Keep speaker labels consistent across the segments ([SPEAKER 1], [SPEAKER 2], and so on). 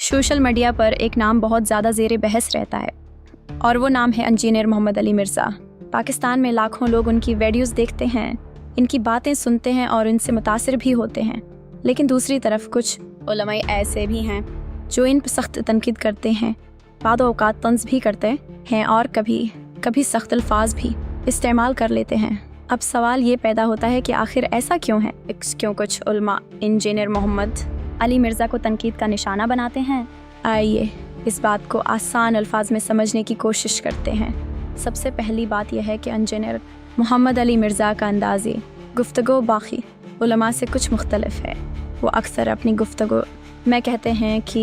[SPEAKER 1] Social media पर एक नाम बहुत ज़्यादा ज़ेर बहस रहता है और वो नाम है इंजीनियर मोहम्मद अली मिर्ज़ा। पाकिस्तान में लाखों लोग उनकी वीडियोस देखते हैं, इनकी बातें सुनते हैं और इनसे मुतासिर भी होते हैं। लेकिन दूसरी तरफ कुछ उलमाए ऐसे भी हैं जो इन पर सख्त तनकीद करते हैं, बाद औक़ात तंज़ भी करते हैं और कभी कभी सख्त अल्फाज भी इस्तेमाल कर लेते हैं। अब सवाल ये पैदा होता है कि आखिर ऐसा क्यों है? क्यों कुछ उलमा इंजीनियर मोहम्मद अली मिर्ज़ा को तनकीद का निशाना बनाते हैं? आइए इस बात को आसान अल्फाज में समझने की कोशिश करते हैं। सबसे पहली बात यह है कि इंजीनियर मोहम्मद अली मिर्ज़ा का अंदाज़े गुफ्तगू बाकी उलमा से कुछ मुख्तलिफ है। वो अक्सर अपनी गुफ्तगू में कहते हैं कि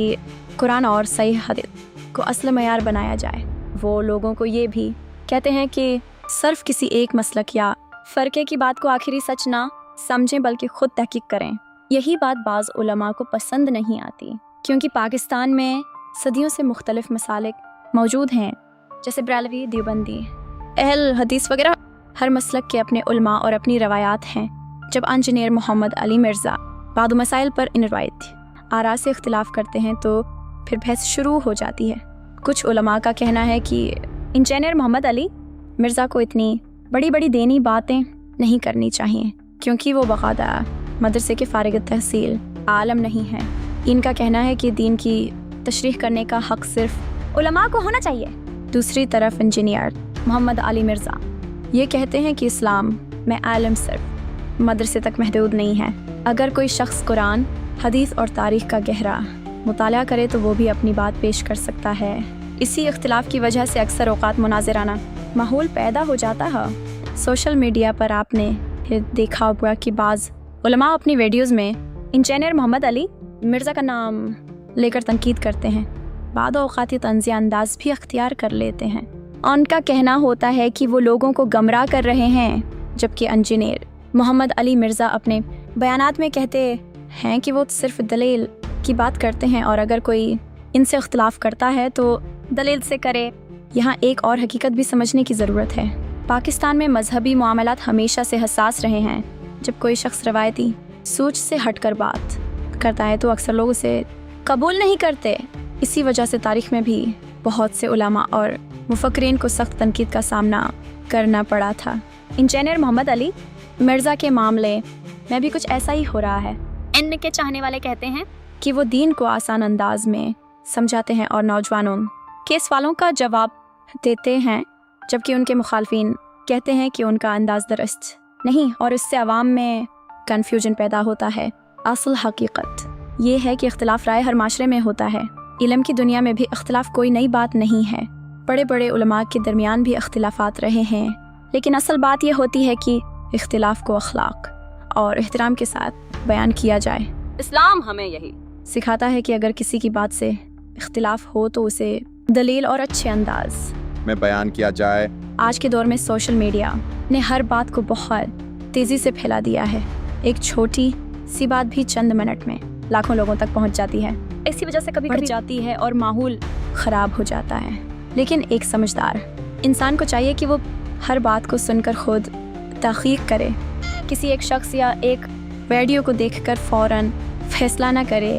[SPEAKER 1] कुरान और सही हदीस को असल मयार बनाया जाए। वो लोगों को ये भी कहते हैं कि सिर्फ किसी एक मसलक या फ़र्क़े की बात को आखिरी सच ना समझें बल्कि ख़ुद तहक़ीक़ करें। यही बात बाज़ उलमा को पसंद नहीं आती, क्योंकि पाकिस्तान में सदियों से मुख्तलिफ मसालिक मौजूद हैं, जैसे बरेलवी, देवबंदी, अहल हदीस वगैरह। हर मसलक के अपने उलमा और अपनी रवायात हैं। जब इंजीनियर मोहम्मद अली मिर्ज़ा बाद मसाइल पर इन रवायत आरा से इख्तिलाफ़ करते हैं तो फिर बहस शुरू हो जाती है। कुछ उलमा का कहना है कि इंजीनियर मोहम्मद अली मिर्ज़ा को इतनी बड़ी बड़ी दीनी बातें नहीं करनी चाहिए, क्योंकि वो बाकायदा मदरसे के फ़ारिग तहसील आलम नहीं है। इनका कहना है कि दीन की तशरीह करने का हक़ सिर्फ उलमा को होना चाहिए। दूसरी तरफ इंजीनियर मोहम्मद अली मिर्ज़ा ये कहते हैं कि इस्लाम में आलम सिर्फ मदरसे तक महदूद नहीं है। अगर कोई शख्स कुरान, हदीस और तारीख़ का गहरा मुताला करे तो वो भी अपनी बात पेश कर सकता है। इसी इख्तिलाफ़ की वजह से अक्सर औक़ात मुनाज़िराना माहौल पैदा हो जाता है। सोशल मीडिया पर आपने फिर देखा होगा कि बाज़ उलमा अपनी वीडियोज़ में इंजीनियर मोहम्मद अली मिर्ज़ा का नाम लेकर तनकीद करते हैं। बाद औक़ात तंज़िया अंदाज़ भी अख्तियार कर लेते हैं। उनका कहना होता है कि वो लोगों को गमराह कर रहे हैं, जबकि इंजीनियर मोहम्मद अली मिर्ज़ा अपने बयानात में कहते हैं कि वो सिर्फ दलील की बात करते हैं और अगर कोई इनसे इख्तिलाफ़ करता है तो दलील से करे। यहाँ एक और हकीकत भी समझने की ज़रूरत है। पाकिस्तान में मजहबी मामलात हमेशा से हसास रहे हैं। जब कोई शख्स रवायती सोच से हटकर बात करता है तो अक्सर लोग उसे कबूल नहीं करते। इसी वजह से तारीख़ में भी बहुत से उलमा और मुफक्रीन को सख्त तनकीद का सामना करना पड़ा था। इंजीनियर मोहम्मद अली मिर्ज़ा के मामले में भी कुछ ऐसा ही हो रहा है। इनके चाहने वाले कहते हैं कि वो दीन को आसान अंदाज में समझाते हैं और नौजवानों के सवालों का जवाब देते हैं, जबकि उनके मुखालफिन कहते हैं कि उनका अंदाज दुरुस्त नहीं और इससे आवाम में कन्फ्यूजन पैदा होता है। असल हकीकत ये है कि इख्तिलाफ राय हर माशरे में होता है। इल्म की दुनिया में भी इख्तिलाफ कोई नई बात नहीं है। बड़े बड़े उलमा के दरमियान भी इख्तिलाफात रहे हैं, लेकिन असल बात यह होती है कि इख्तिलाफ को अखलाक और एहतराम के साथ बयान किया जाए।
[SPEAKER 2] इस्लाम हमें यही
[SPEAKER 1] सिखाता है कि अगर किसी की बात से इख्तिलाफ हो तो उसे दलील और अच्छे अंदाज
[SPEAKER 3] में बयान किया जाए।
[SPEAKER 1] आज के दौर में सोशल मीडिया ने हर बात को बहुत तेज़ी से फैला दिया है। एक छोटी सी बात भी चंद मिनट में लाखों लोगों तक पहुंच जाती है। इसी वजह से कभी बढ़ जाती है और माहौल ख़राब हो जाता है। लेकिन एक समझदार इंसान को चाहिए कि वो हर बात को सुनकर खुद तहक़ीक़ करे। किसी एक शख्स या एक वीडियो को देखकर फ़ौरन फैसला ना करे।